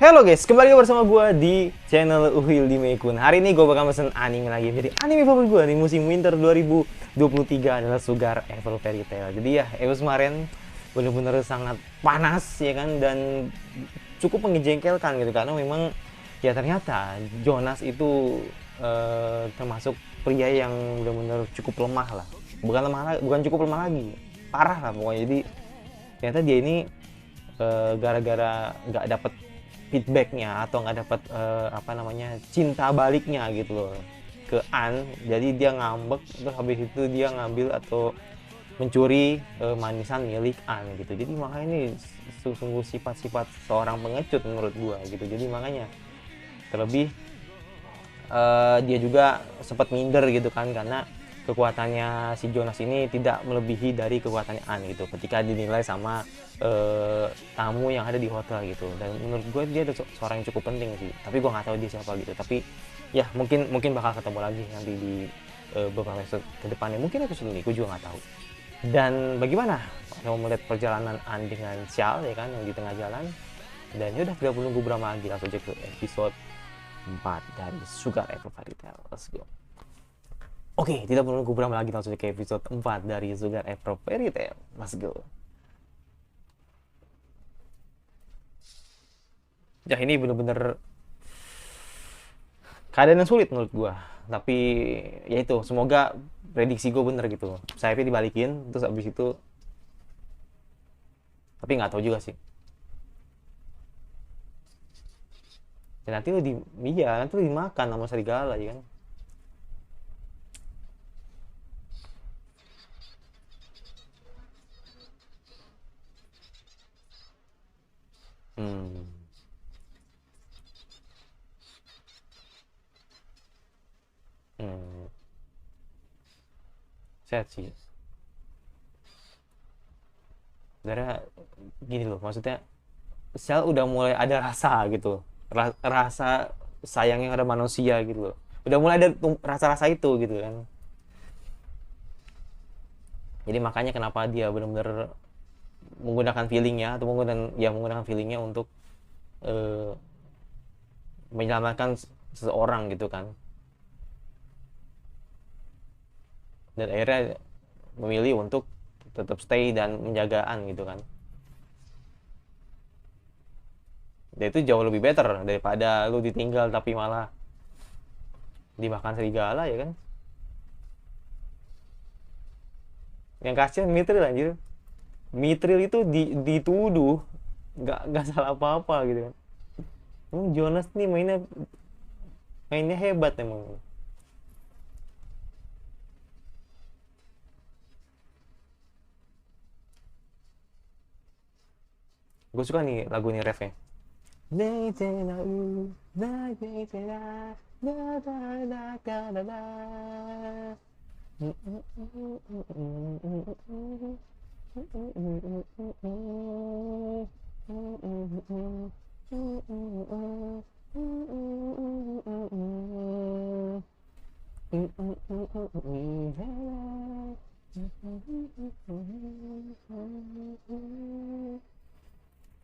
Halo guys, kembali bersama gue di channel Uhil di Meikun. Hari ini gue bakal pesen anime lagi. Jadi anime favorit gue di musim winter 2023 adalah Sugar Apple Fairy Tail. Jadi ya, episode kemarin bener-bener sangat panas ya kan, dan cukup menjengkelkan gitu, karena memang ya ternyata Jonas itu termasuk pria yang benar-benar cukup lemah lah. Bukan cukup lemah lagi, parah lah pokoknya. Jadi ternyata dia ini gara-gara nggak dapet feedbacknya atau nggak dapat apa namanya, cinta baliknya gitu loh ke An, jadi dia ngambek, terus habis itu dia ngambil atau mencuri manisan milik An gitu. Jadi makanya ini sungguh sifat-sifat seorang pengecut menurut gua gitu. Jadi makanya terlebih dia juga sempat minder gitu kan, karena kekuatannya si Jonas ini tidak melebihi dari kekuatannya An gitu ketika dinilai sama tamu yang ada di hotel gitu. Dan menurut gue dia ada seorang yang cukup penting sih, tapi gue nggak tahu dia siapa gitu. Tapi ya mungkin mungkin bakal ketemu lagi nanti di beberapa episode ke depannya, mungkin episode ini gue juga nggak tahu. Dan bagaimana kalau melihat perjalanan An dengan Xiao ya kan, yang di tengah jalan. Dan yaudah, tidak perlu nunggu berapa lagi, langsung aja ke episode 4 dari Sugar Apple Fairy Tail. Let's go. Oke, tidak perlu nunggu berapa lagi, langsung ke episode 4 dari Sugar Apple Fairy Tail. Let's go. Ya ini bener-bener keadaan yang sulit menurut gua. Tapi ya itu, semoga prediksi gue bener gitu. Sayapnya dibalikin, terus abis itu, tapi nggak tahu juga sih. Ya nanti lu di, iya nanti lu dimakan sama serigala ya kan. Hmm. Hmm. Sehat sih. Sebenarnya gini loh, maksudnya sel udah mulai ada rasa gitu, rasa sayangnya ada manusia gitu loh, udah mulai ada rasa-rasa itu gitu kan. Jadi makanya kenapa dia benar-benar menggunakan feelingnya, atau menggunakan feelingnya untuk eh, menyelamatkan seseorang gitu kan. Dan akhirnya memilih untuk tetap stay dan menjagaan gitu kan. Dan itu jauh lebih better daripada lu ditinggal tapi malah dimakan serigala ya kan. Yang kasihan Mitril anjir. Mitril itu dituduh nggak salah apa-apa gitu kan. Jonas nih mainnya mainnya hebat emang. Gue suka nih lagu nih, refnya.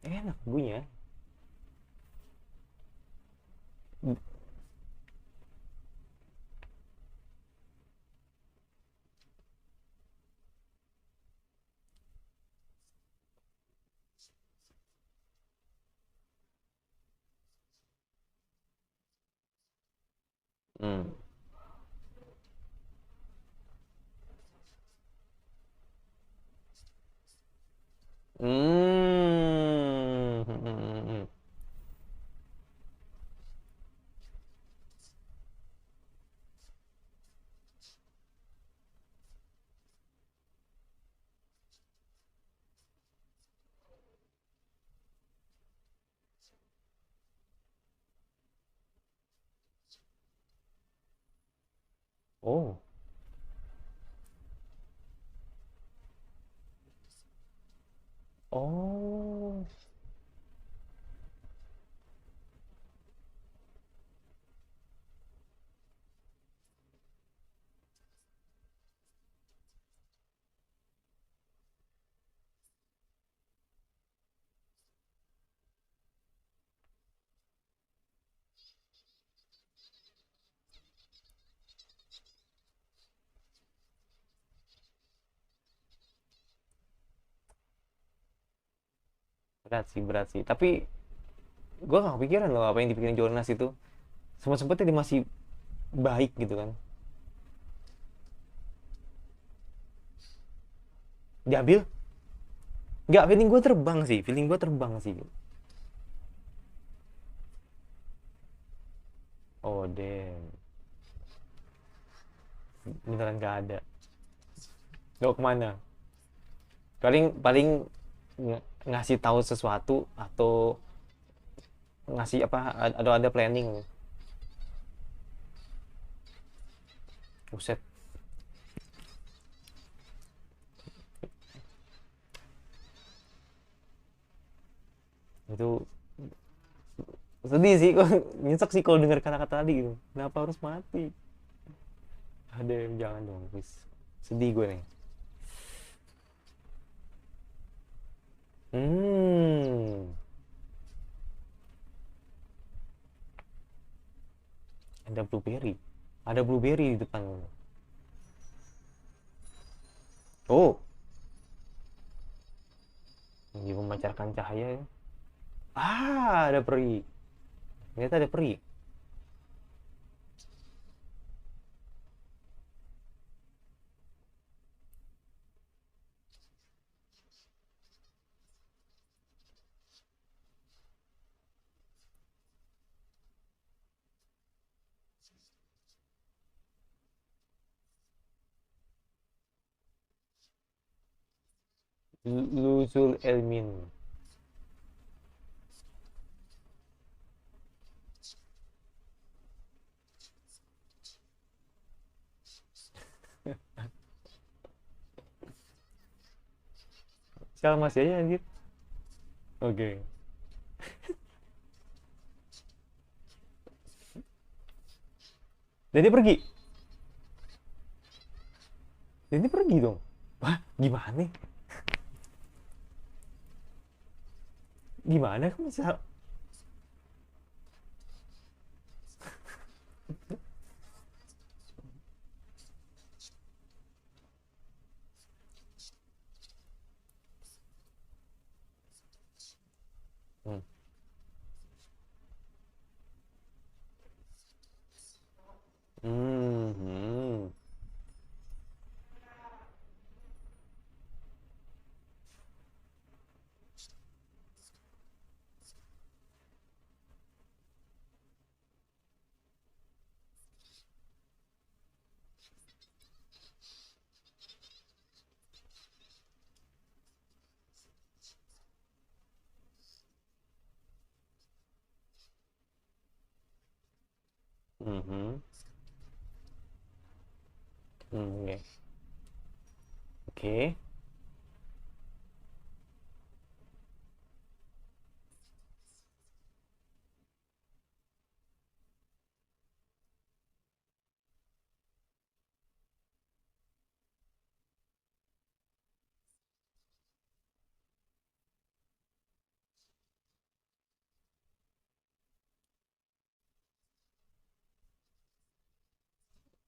Enak bunyinya. Hmm. Hmm. Oh. Oh. berat sih. Tapi gue gak kepikiran loh apa yang dipikirin Jonas itu. Sempat sempetnya dia masih baik gitu kan. Diambil? Nggak, feeling gue terbang sih. Feeling gue terbang sih. Oh damn. Beneran gak ada. Gak kemana? Paling paling ngasih tahu sesuatu atau ngasih apa, ada planning. Buset. Itu sedih sih kok, nyesek sih kalau dengar kata-kata tadi gitu. Kenapa harus mati? Ada yang jangan dong, please. Sedih gue nih. Hmm, ada blueberry. Ada blueberry di depan. Oh, dia memancarkan cahaya ya. Ah, ada peri. Ternyata ada peri. Luzul Elmin. Sekarang masih aja anjir. Oke. Okay. Dan dia pergi. Dan dia pergi dong. Wah, gimana? Gimana kamu bisa? Hmm. Hmm. Hmm. Mhm. Hmm, oke. Oke.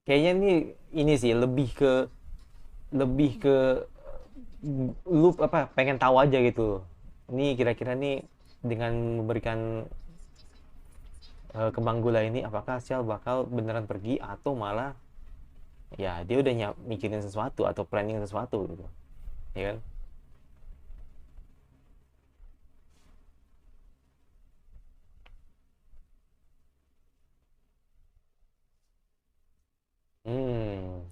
Kayaknya ini sih lebih ke lu apa pengen tahu aja gitu. Ini kira-kira nih dengan memberikan kembang gula ini apakah Shell bakal beneran pergi atau malah ya dia udah mikirin sesuatu atau planning sesuatu gitu. Ya kan? Hmm.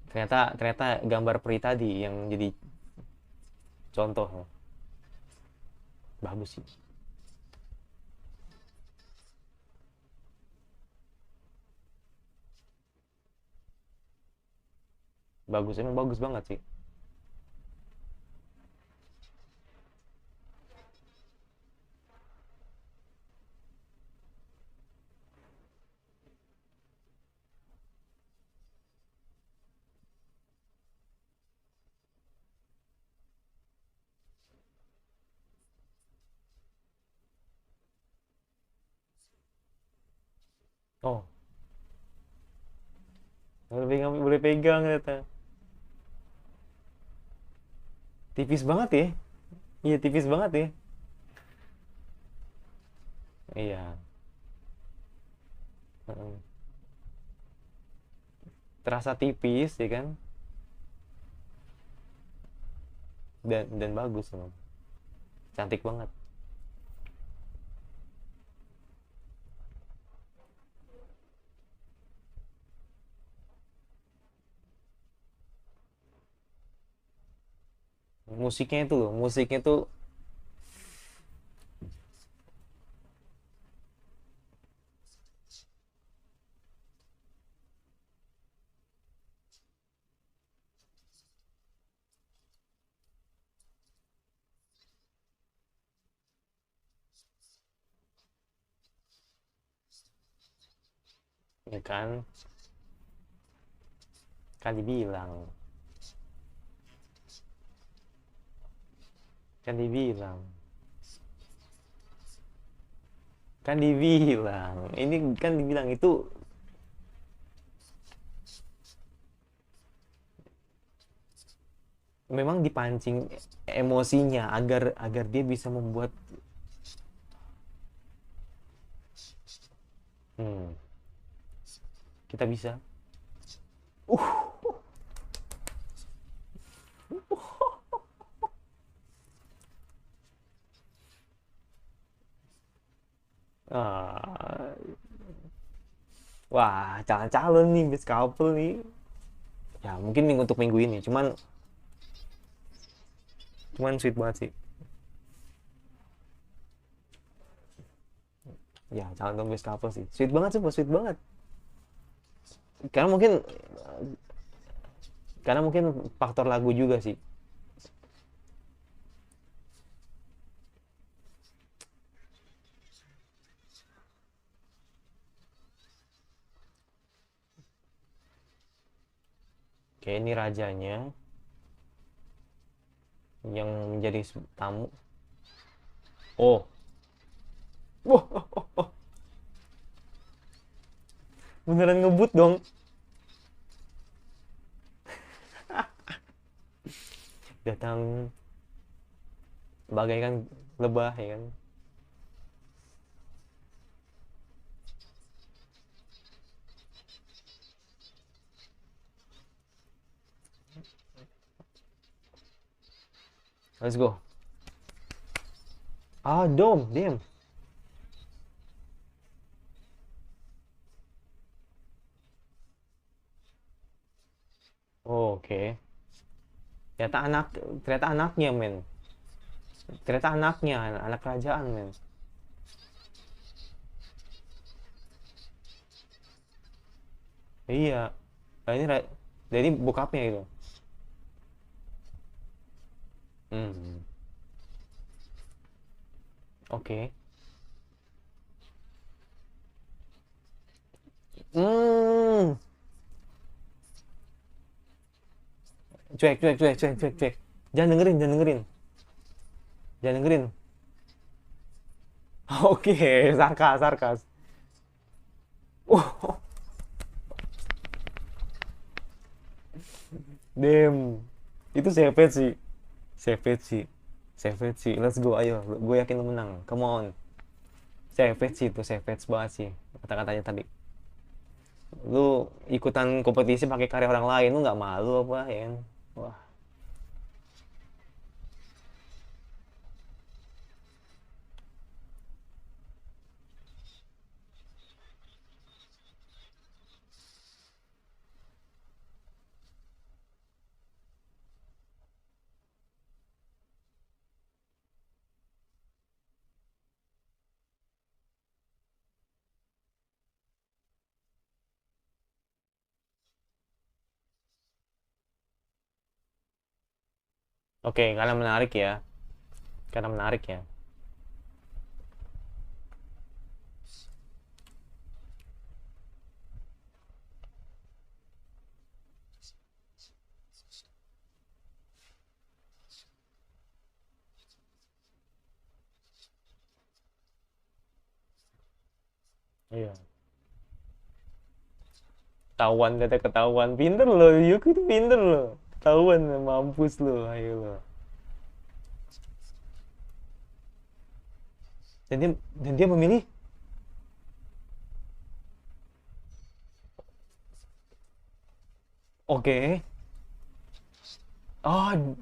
Ternyata ternyata gambar peri tadi yang jadi contoh. Bagus sih. Bagus, emang bagus banget sih. Oh, boleh pegang ternyata. Tipis banget ya. Iya tipis banget ya. Iya. Heeh. Terasa tipis ya kan, dan bagus emang. Cantik banget. Musiknya itu loh, musiknya tuh ya kan, kan dibilang, kan dibilang, kan dibilang, ini kan dibilang itu memang dipancing emosinya agar agar dia bisa membuat. Hmm, kita bisa. Ah, wah, calon-calon nih best couple nih. Ya mungkin untuk minggu ini, cuman cuman sweet banget sih. Ya calon best couple sih, sweet banget sih, sweet banget. Karena mungkin karena mungkin faktor lagu juga sih. Kayak ini rajanya yang menjadi tamu. Oh, wah, beneran ngebut dong. Datang bagaikan lebah ya kan. Let's go. Ah, dom, damn. Oh, oke. Okay. Ternyata anak, ternyata anaknya men. Ternyata anaknya, anak kerajaan men. Iya. Nah, ini jadi bokapnya itu. Hmm. Oke. Hmm. Cuek, cuek, cuek, cuek, cuek, cuek. Jangan dengerin, jangan dengerin. Jangan dengerin. Oke, sarkas, sarkas. Wah, damn. Itu savage sih. Savage sih. Savage sih. Let's go, ayo. Gue yakin lu menang. Come on. Savage sih itu, savage banget sih. Kata-katanya tadi. Lu ikutan kompetisi pakai karya orang lain, lu nggak malu apa ya kan? Wah. Oke, karena menarik ya. Karena menarik ya. Iya. Ketahuan kata ketahuan. Pinter loh, Yuki itu pinter loh. Ketahuan mampus loh, ayo loh. Dan dia memilih. Oke. Oh,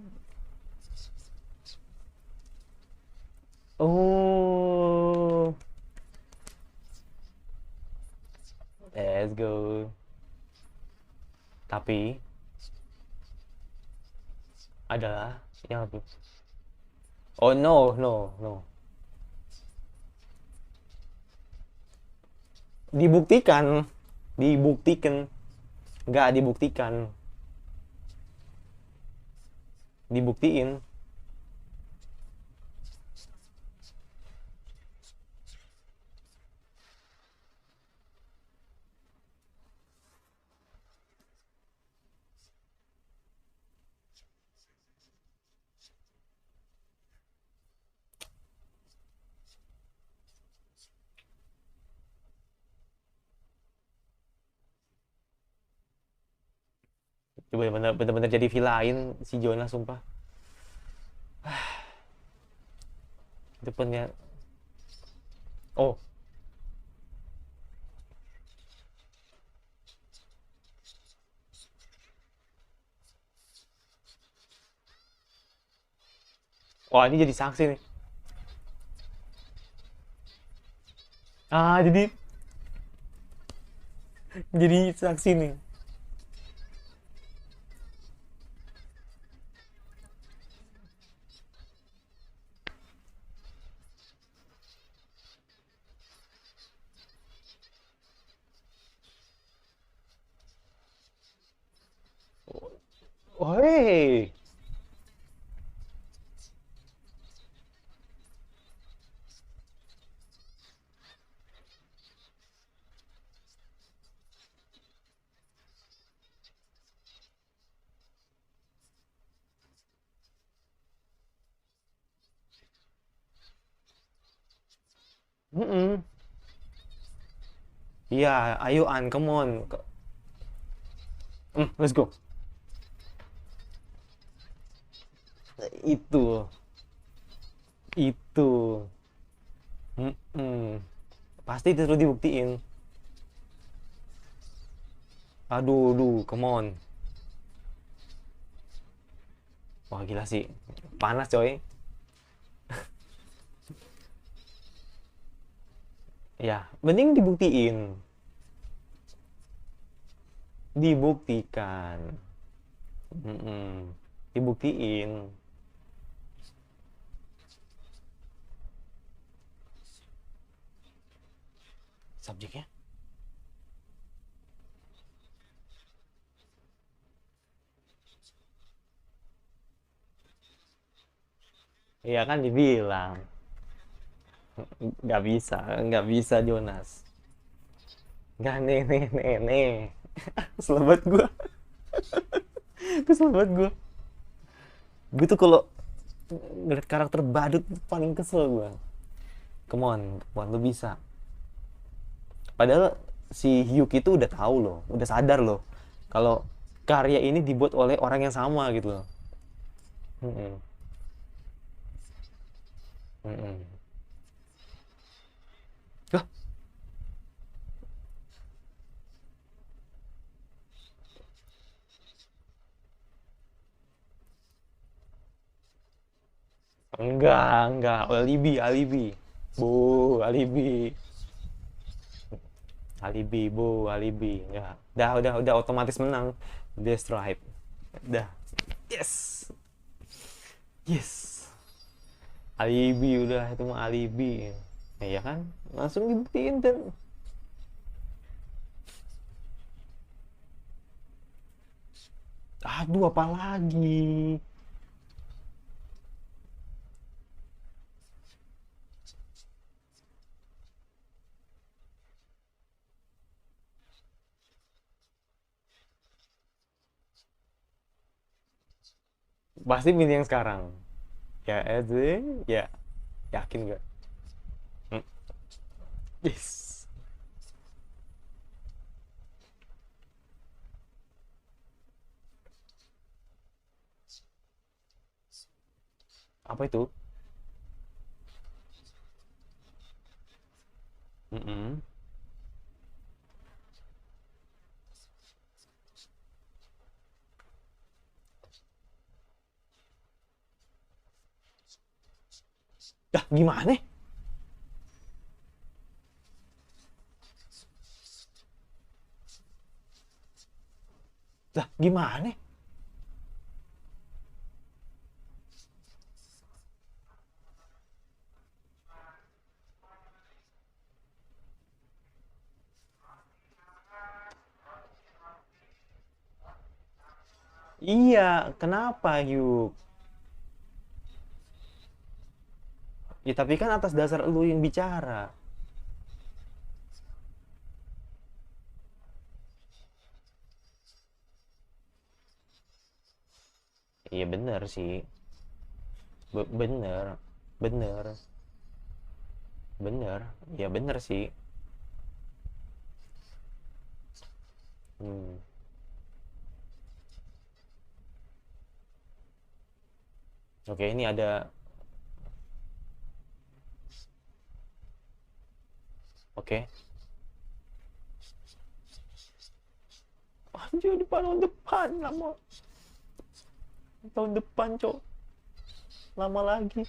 oh, let's go. Tapi adalah yang lebih. Oh no, no, no. Dibuktikan, dibuktikan, nggak dibuktikan, dibuktiin. Itu bener-bener jadi villain si Jonas sumpah. Itu punya. Oh, wah ini jadi saksi nih. Ah, jadi saksi nih. Oh, hey. Mm-mm. Iya, ayo An, come on. Let's go. Itu, itu. Mm-mm. Pasti terus dibuktiin. Aduh, aduh, come on. Wah gila sih, panas coy. Ya, mending dibuktiin, dibuktikan. Mm-mm. Dibuktiin. Subjeknya. Iya kan dibilang. Nggak bisa Jonas. Nggak nih. Selamat gua, kesel banget gua. Gue tuh kalau ngeliat karakter badut tuh paling kesel gua. Come on, lu bisa. Padahal si Hyuk itu udah tahu loh, udah sadar loh, kalau karya ini dibuat oleh orang yang sama gitu loh. Mm-mm. Mm-mm. Lah, enggak, alibi, alibi. Bu, alibi. Alibi, bu, alibi. Enggak. Udah otomatis menang. Destroy. Udah. Yes. Yes. Alibi udah itu mah alibi. Ya kan? Langsung dibuktiin dan aduh apalagi. Pasti milih yang sekarang. Ya, ya, yakin gak? Hmm. Yes. Apa itu? Dah, gimana? Dah, gimana? Iya, kenapa yuk? Ya tapi kan atas dasar lu yang bicara. Iya bener sih. Bener. Bener. Bener. Ya bener sih. Hmm. Oke, ini ada. Oke. Anjir, di tahun depan lama. Tahun depan, cok. Lama lagi.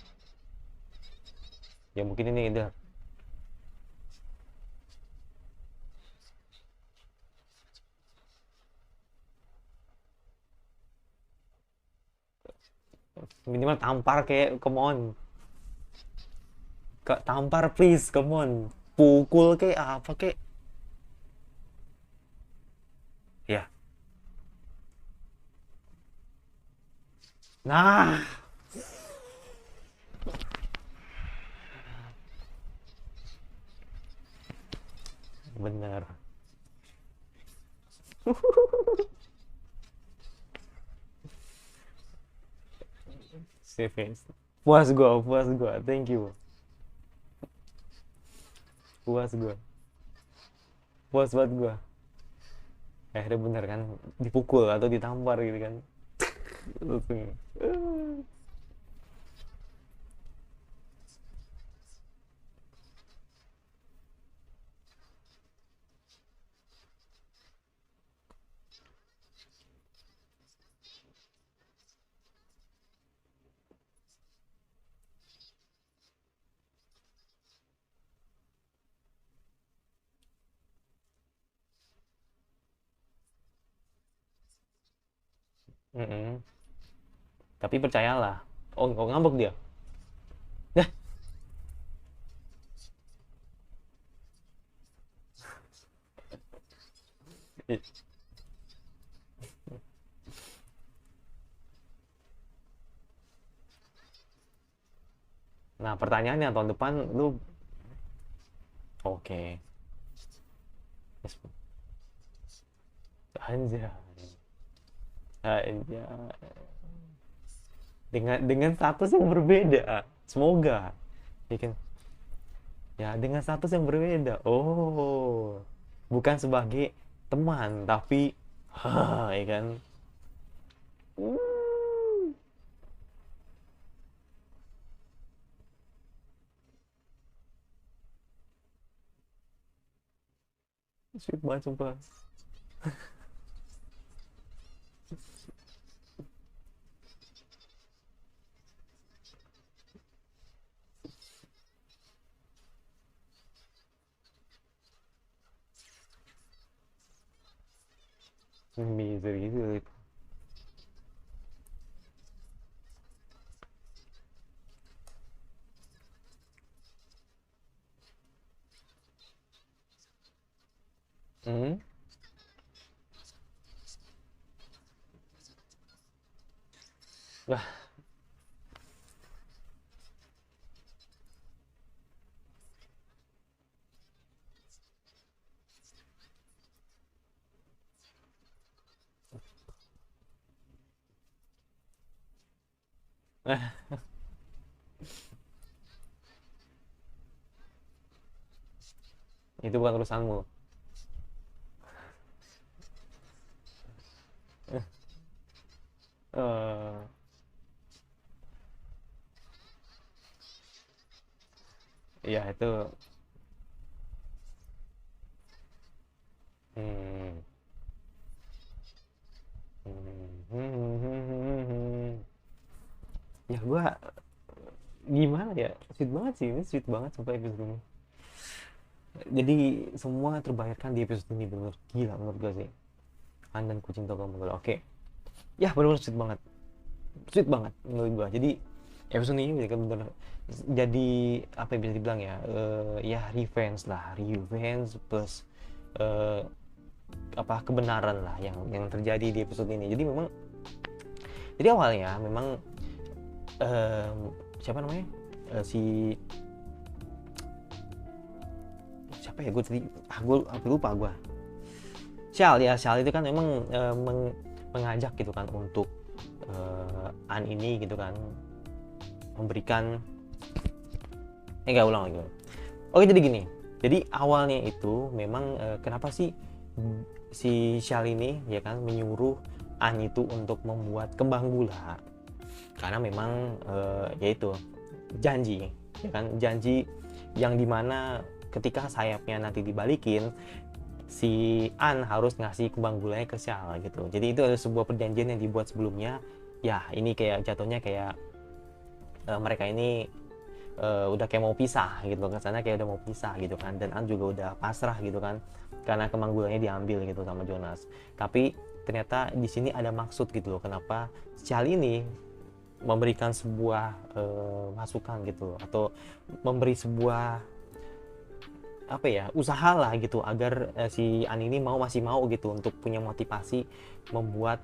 Ya mungkin ini udah minimal tampar kayak come on. Kak tampar please, come on. Pukul kayak apa kayak. Ya. Nah, bener. Save. Puas gua. Thank you. Puas gua. Puas banget gua. Akhirnya bener kan dipukul atau ditampar gitu kan. Langsung. Mm-mm. Tapi percayalah. Oh ngambek dia. Dah. Nah, pertanyaannya tahun depan lu oke. Yes. Anjay. Anjay. Dengan status yang berbeda. Semoga. Ya kan? Ya, dengan status yang berbeda. Oh. Bukan sebagai teman, tapi ya kan? Hmm. Sweet banget sumpah. Misery itu. Hmm? Lah, itu bukan urusanmu. Eh, ya itu. Hmm. Hmm. Ya gua gimana ya sweet banget sih, ini sweet banget sampai episode ini. Jadi semua terbayarkan di episode ini, bener gila menurut gue sih. An dan kucing toko menurut oke. Ya bener-bener sweet banget menurut gue. Jadi episode ini bener-bener jadi apa yang bisa dibilang ya, ya revenge plus apa kebenaran lah yang terjadi di episode ini. Jadi awalnya memang siapa namanya, siapa ya, gue lupa gue. Shal itu kan memang mengajak gitu kan untuk An ini gitu kan memberikan enggak ulang lagi. Oke, jadi gini. Jadi awalnya itu memang kenapa sih si Shal ini ya kan menyuruh An itu untuk membuat kembang gula? Karena memang yaitu janji ya kan, janji yang dimana ketika sayapnya nanti dibalikin si An harus ngasih kembang gulanya ke Shal gitu. Jadi itu ada sebuah perjanjian yang dibuat sebelumnya. Ya ini kayak jatuhnya kayak mereka ini udah kayak mau pisah gitu, kesana kayak udah mau pisah gitu kan, dan An juga udah pasrah gitu kan karena kembang gulanya diambil gitu sama Jonas. Tapi ternyata di sini ada maksud gitu loh, kenapa Shal ini memberikan sebuah masukan gitu, atau memberi sebuah apa ya, usaha lah gitu agar si An ini masih mau gitu untuk punya motivasi membuat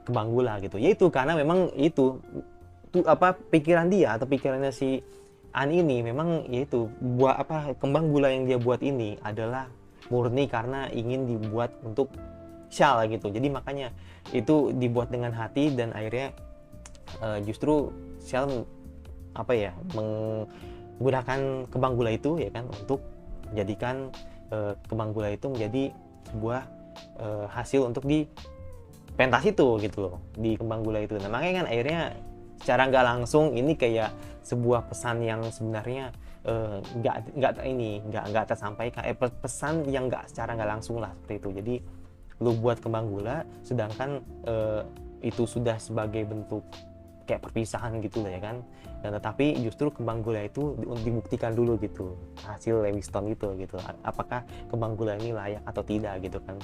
kembang gula gitu. Yaitu karena memang itu tuh apa pikiran dia atau pikirannya si An ini memang yaitu buat apa, kembang gula yang dia buat ini adalah murni karena ingin dibuat untuk Shal gitu. Jadi makanya itu dibuat dengan hati, dan akhirnya justru Shal apa ya, menggunakan kembang gula itu ya kan untuk menjadikan kembang gula itu menjadi sebuah hasil untuk di pentas itu gitu loh, di kembang gula itu. Nah makanya kan akhirnya secara nggak langsung ini kayak sebuah pesan yang sebenarnya nggak tersampaikan, pesan yang nggak secara nggak langsung lah seperti itu. Jadi lu buat kembang gula sedangkan itu sudah sebagai bentuk kayak perpisahan gitu lah ya kan, dan tetapi justru kembang gula itu dibuktikan dulu gitu hasil Lewiston itu gitu, apakah kembang gula ini layak atau tidak gitu kan,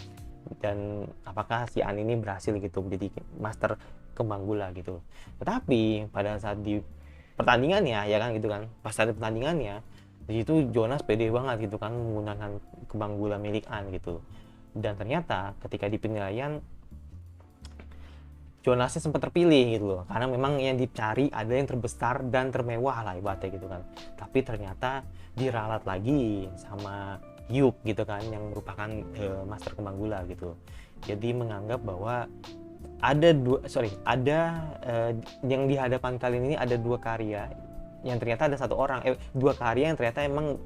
dan apakah si An ini berhasil gitu menjadi master kembang gula gitu. Tetapi pada saat di pertandingannya ya kan gitu kan, pas ada pertandingannya di situ Jonas pede banget gitu kan menggunakan kembang gula milik An gitu, dan ternyata ketika di penilaian Jonasnya sempat terpilih gitu loh, karena memang yang dicari ada yang terbesar dan termewah lah ibaratnya gitu kan. Tapi ternyata diralat lagi sama Hyuk gitu kan, yang merupakan master kembang gula gitu. Jadi menganggap bahwa ada yang di hadapan kalian ini ada dua karya yang ternyata ada satu orang, dua karya yang ternyata emang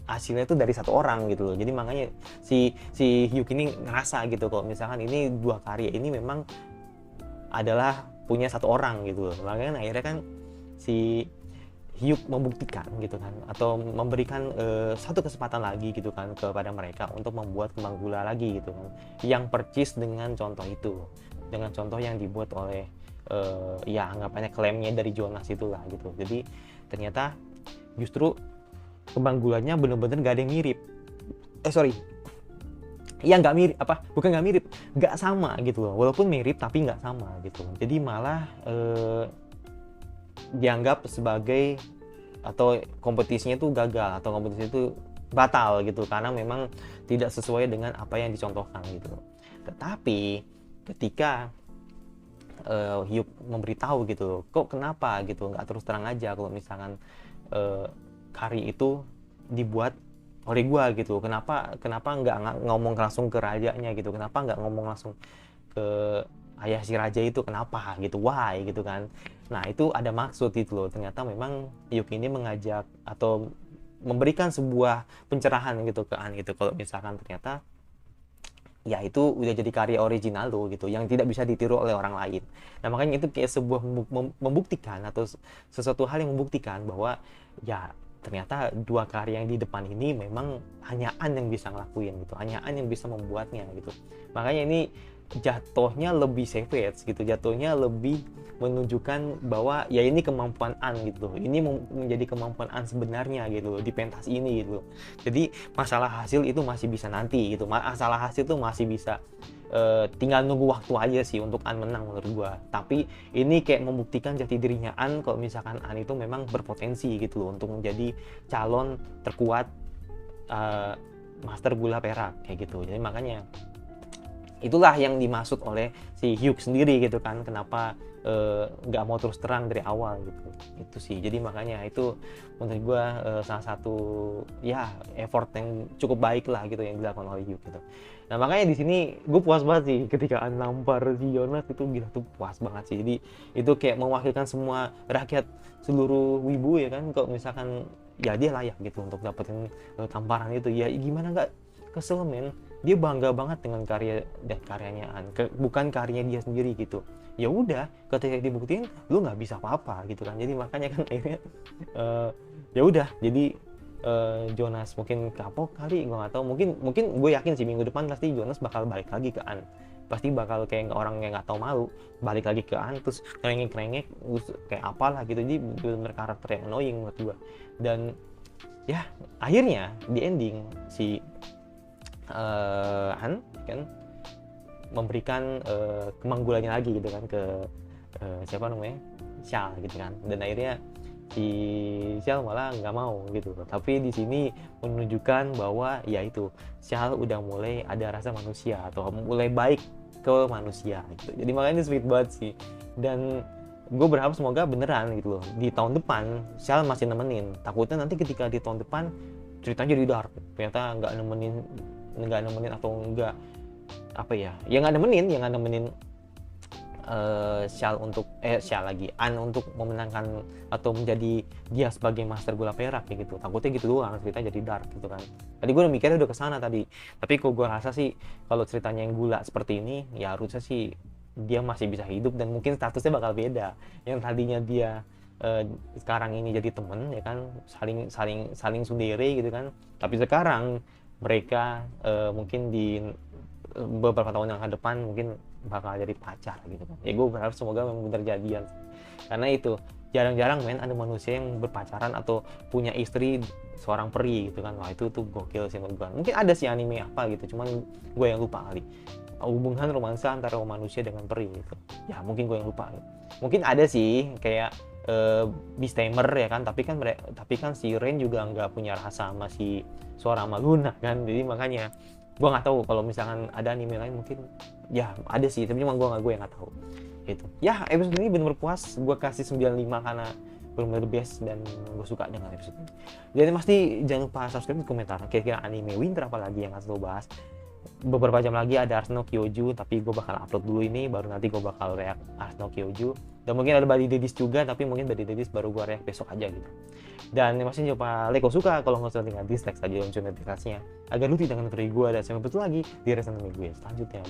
hasilnya itu dari satu orang gitu loh. Jadi makanya si Hyuk ini ngerasa gitu kok misalkan ini dua karya ini memang adalah punya satu orang gitu loh. Makanya akhirnya kan si Hyuk membuktikan gitu kan, atau memberikan satu kesempatan lagi gitu kan kepada mereka untuk membuat kembang gula lagi gitu kan, yang percis dengan contoh itu, dengan contoh yang dibuat oleh ya anggapannya klaimnya dari Jonas itulah gitu. Jadi ternyata justru kembang gulanya bener-bener gak ada yang mirip, ya nggak mirip, bukan nggak mirip, nggak sama gitu loh, walaupun mirip tapi nggak sama gitu. Jadi malah dianggap sebagai atau kompetisinya itu gagal, atau kompetisi itu batal gitu, karena memang tidak sesuai dengan apa yang dicontohkan gitu. Tetapi ketika Hyuk memberitahu gitu, kok kenapa gitu nggak terus terang aja kalau misalkan kari itu dibuat oleh gua gitu, kenapa nggak ngomong langsung ke rajanya gitu, kenapa nggak ngomong langsung ke ayah si raja itu, kenapa gitu, why gitu kan. Nah itu ada maksud gitu loh, ternyata memang Hyuk ini mengajak atau memberikan sebuah pencerahan gitu ke An gitu, kalau misalkan ternyata ya itu udah jadi karya original lo gitu, yang tidak bisa ditiru oleh orang lain. Nah makanya itu kayak sebuah membuktikan, atau sesuatu hal yang membuktikan bahwa ya ternyata dua karya yang di depan ini memang hanya An yang bisa ngelakuin gitu, hanya An yang bisa membuatnya gitu. Makanya ini jatuhnya lebih savage gitu, jatuhnya lebih menunjukkan bahwa ya ini kemampuan An gitu, ini menjadi kemampuan An sebenarnya gitu di pentas ini gitu. Jadi masalah hasil itu masih bisa nanti gitu, masalah hasil itu masih bisa tinggal nunggu waktu aja sih untuk An menang menurut gua. Tapi ini kayak membuktikan jati dirinya An kalau misalkan An itu memang berpotensi gitu loh untuk menjadi calon terkuat Master Gula Perak kayak gitu. Jadi makanya itulah yang dimaksud oleh si Hugh sendiri gitu kan, kenapa nggak mau terus terang dari awal gitu. Itu sih, jadi makanya itu menurut gue salah satu ya effort yang cukup baik lah gitu yang dilakukan oleh Hugh gitu. Nah makanya di sini gue puas banget sih ketika nampar si Jonas, itu gila tuh puas banget sih. Jadi itu kayak mewakilkan semua rakyat seluruh wibu ya kan, kalau misalkan ya dia layak gitu untuk dapetin tamparan itu. Ya gimana nggak kesel men, dia bangga banget dengan karya dan karyanya bukan karyanya dia sendiri gitu. Ya udah, ketika dibuktiin lu nggak bisa apa-apa gitu kan. Jadi makanya kan akhirnya ya udah, jadi Jonas mungkin kapok kali, gue nggak tahu, mungkin gue yakin sih minggu depan pasti Jonas bakal balik lagi ke An, pasti bakal kayak orang yang nggak tahu malu balik lagi ke An, terus kerengek kayak apalah gitu. Jadi bener-bener karakter yang annoying menurut gue. Dan ya akhirnya di ending si An kan memberikan kemanggulannya lagi gitu kan ke siapa namanya, Shal gitu kan. Dan akhirnya si Shal malah nggak mau gitu. Tapi di sini menunjukkan bahwa ya itu Shal udah mulai ada rasa manusia atau mulai baik ke manusia gitu. Jadi makanya ini sweet banget sih. Dan gue berharap semoga beneran gitu loh, di tahun depan Shal masih nemenin. Takutnya nanti ketika di tahun depan ceritanya jadi dark, ternyata nggak nemenin atau enggak apa ya nggak nemenin Shal untuk Shal lagi An untuk memenangkan atau menjadi dia sebagai Master Gula Perak kayak gitu. Takutnya gitu doang ceritanya jadi dark gitu kan. Tadi gue udah mikirnya udah kesana tadi, tapi kok gue rasa sih kalau ceritanya yang gula seperti ini ya harusnya sih dia masih bisa hidup dan mungkin statusnya bakal beda. Yang tadinya dia sekarang ini jadi temen ya kan, saling sundere gitu kan, tapi sekarang mereka mungkin di beberapa tahun yang ke depan mungkin bakal jadi pacar gitu kan. Ya gue berharap semoga memang benar jadian, karena itu jarang-jarang men ada manusia yang berpacaran atau punya istri seorang peri gitu kan. Wah itu tuh gokil sih menurut gue. Mungkin ada sih anime apa gitu, cuman gue yang lupa kali hubungan romansa antara manusia dengan peri gitu. Ya mungkin gue yang lupa. Mungkin ada sih kayak Beastamer ya kan, tapi kan si Rain juga nggak punya rasa sama si Sora sama Luna kan. Jadi makanya gue nggak tahu kalau misalkan ada anime lain, mungkin ya ada sih, tapi cuma gue yang nggak tahu gitu. Ya episode ini benar-benar puas, gue kasih 95 karena benar-benar best dan gue suka dengan episode ini. Jadi pasti jangan lupa subscribe, komentar kira-kira anime winter apa lagi yang harus lo bahas. Beberapa jam lagi ada Arsenal Kyoju, tapi gue bakal upload dulu ini, baru nanti gue bakal react Arsenal Kyoju. Dan mungkin ada Body Daddies juga, tapi mungkin Body Daddies baru gue react besok aja gitu. Dan yang pasti coba like kalau suka, kalau nggak suka tinggal dislike saja, lonceng notifikasinya agar lu tidak ngeri gue dan sampai bertemu lagi di resensi gue selanjutnya.